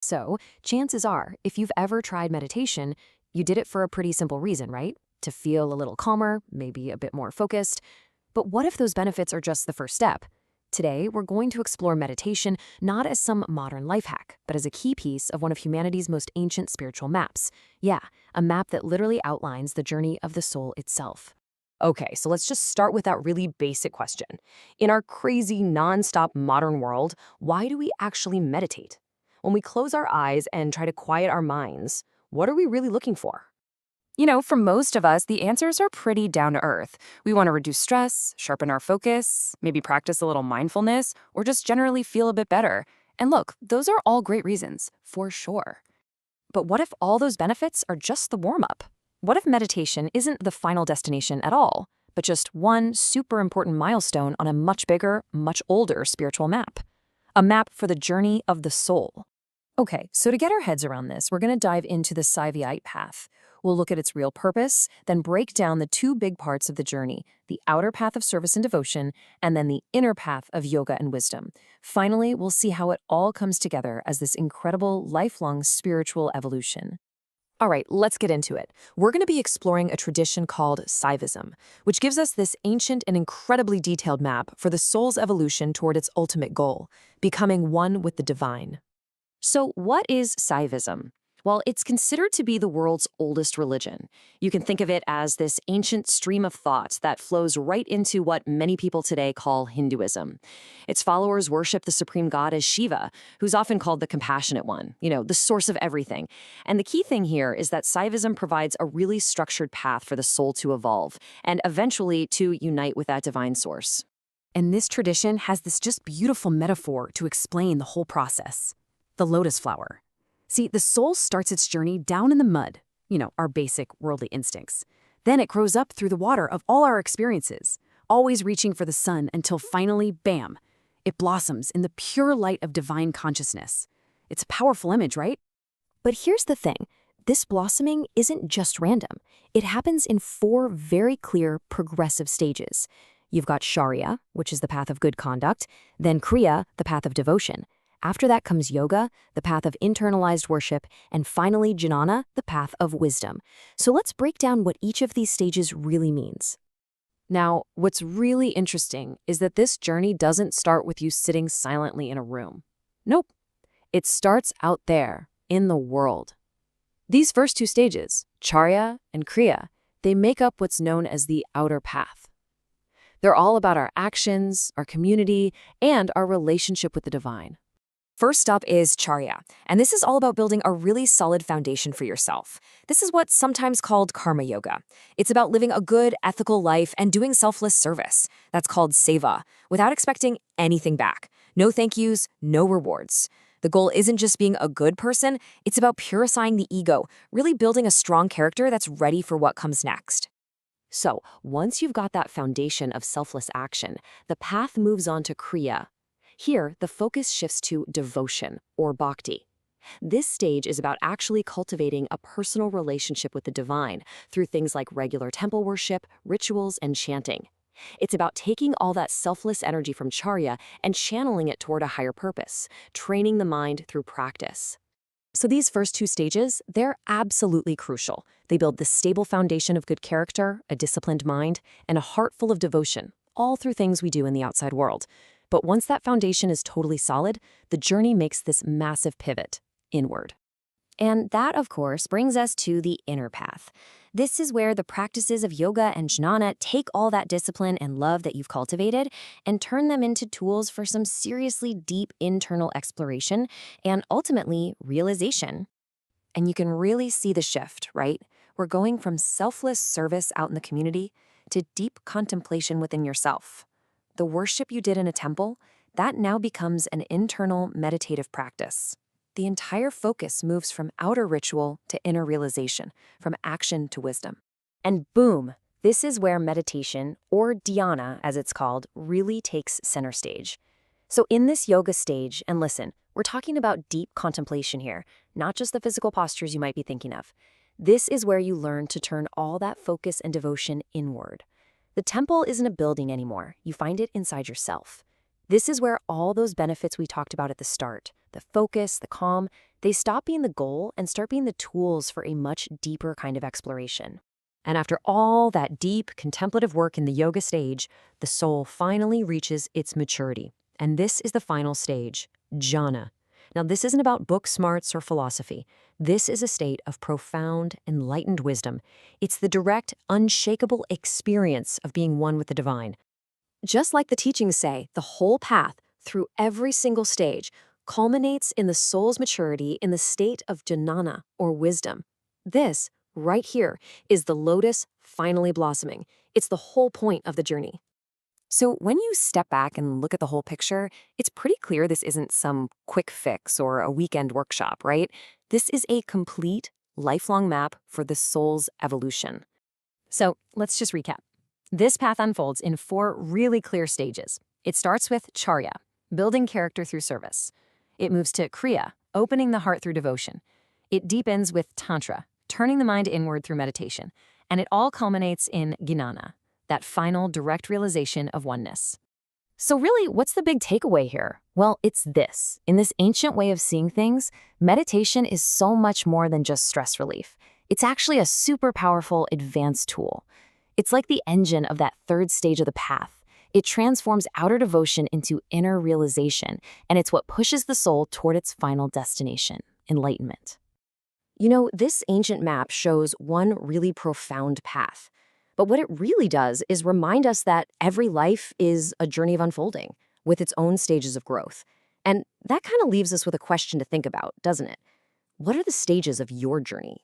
So, chances are, if you've ever tried meditation, you did it for a pretty simple reason, right? To feel a little calmer, maybe a bit more focused. But what if those benefits are just the first step? Today, we're going to explore meditation not as some modern life hack, but as a key piece of one of humanity's most ancient spiritual maps. Yeah, a map that literally outlines the journey of the soul itself. Okay, so let's just start with that really basic question. In our crazy, non-stop modern world, why do we actually meditate? When we close our eyes and try to quiet our minds, what are we really looking for? For most of us, the answers are pretty down to earth. We want to reduce stress, sharpen our focus, maybe practice a little mindfulness, or just generally feel a bit better. And look, those are all great reasons, for sure. But what if all those benefits are just the warm-up? What if meditation isn't the final destination at all, but just one super important milestone on a much bigger, much older spiritual map? A map for the journey of the soul. Okay, so to get our heads around this, we're going to dive into the Saivite path. We'll look at its real purpose, then break down the two big parts of the journey, the outer path of service and devotion, and then the inner path of yoga and wisdom. Finally, we'll see how it all comes together as this incredible, lifelong spiritual evolution. All right, let's get into it. We're going to be exploring a tradition called Saivism, which gives us this ancient and incredibly detailed map for the soul's evolution toward its ultimate goal, becoming one with the divine. So what is Saivism? Well, it's considered to be the world's oldest religion. You can think of it as this ancient stream of thought that flows right into what many people today call Hinduism. Its followers worship the supreme god as Shiva, who's often called the compassionate one, the source of everything. And the key thing here is that Saivism provides a really structured path for the soul to evolve and eventually to unite with that divine source. And this tradition has this just beautiful metaphor to explain the whole process. The lotus flower. See, the soul starts its journey down in the mud, our basic worldly instincts. Then it grows up through the water of all our experiences, always reaching for the sun until finally, bam, it blossoms in the pure light of divine consciousness. It's a powerful image, right? But here's the thing. This blossoming isn't just random. It happens in 4 very clear, progressive stages. You've got Sharya, which is the path of good conduct, then Kriya, the path of devotion. After that comes yoga, the path of internalized worship, and finally jnana, the path of wisdom. So let's break down what each of these stages really means. Now, what's really interesting is that this journey doesn't start with you sitting silently in a room. Nope. It starts out there, in the world. These first 2 stages, charya and kriya, they make up what's known as the outer path. They're all about our actions, our community, and our relationship with the divine. First up is charya, and this is all about building a really solid foundation for yourself. This is what's sometimes called karma yoga. It's about living a good, ethical life and doing selfless service. That's called seva, without expecting anything back. No thank yous, no rewards. The goal isn't just being a good person, it's about purifying the ego, really building a strong character that's ready for what comes next. So, once you've got that foundation of selfless action, the path moves on to kriya. Here, the focus shifts to devotion, or bhakti. This stage is about actually cultivating a personal relationship with the divine through things like regular temple worship, rituals, and chanting. It's about taking all that selfless energy from charya and channeling it toward a higher purpose, training the mind through practice. So these first 2 stages, they're absolutely crucial. They build the stable foundation of good character, a disciplined mind, and a heart full of devotion, all through things we do in the outside world. But once that foundation is totally solid, the journey makes this massive pivot inward. And that, of course, brings us to the inner path. This is where the practices of yoga and jnana take all that discipline and love that you've cultivated and turn them into tools for some seriously deep internal exploration and ultimately realization. And you can really see the shift, right? We're going from selfless service out in the community to deep contemplation within yourself. The worship you did in a temple, that now becomes an internal meditative practice. The entire focus moves from outer ritual to inner realization, from action to wisdom. And boom, this is where meditation, or dhyana as it's called, really takes center stage. So in this yoga stage, and listen, we're talking about deep contemplation here, not just the physical postures you might be thinking of. This is where you learn to turn all that focus and devotion inward. The temple isn't a building anymore. You find it inside yourself. This is where all those benefits we talked about at the start, the focus, the calm, They stop being the goal and start being the tools for a much deeper kind of exploration. And after all that deep, contemplative work in the yoga stage, the soul finally reaches its maturity. And this is the final stage, jnana. Now, this isn't about book smarts or philosophy. This is a state of profound, enlightened wisdom. It's the direct, unshakable experience of being one with the divine. Just like the teachings say, the whole path, through every single stage, culminates in the soul's maturity in the state of jnana, or wisdom. This, right here, is the lotus finally blossoming. It's the whole point of the journey. So when you step back and look at the whole picture, it's pretty clear this isn't some quick fix or a weekend workshop, right? This is a complete, lifelong map for the soul's evolution. So let's just recap. This path unfolds in 4 really clear stages. It starts with charya, building character through service. It moves to kriya, opening the heart through devotion. It deepens with tantra, turning the mind inward through meditation. And it all culminates in jnana, that final direct realization of oneness. So really, what's the big takeaway here? Well, it's this. In this ancient way of seeing things, meditation is so much more than just stress relief. It's actually a super powerful, advanced tool. It's like the engine of that 3rd stage of the path. It transforms outer devotion into inner realization, and it's what pushes the soul toward its final destination, enlightenment. You know, this ancient map shows one really profound path. But what it really does is remind us that every life is a journey of unfolding, with its own stages of growth. And that kind of leaves us with a question to think about, doesn't it? What are the stages of your journey?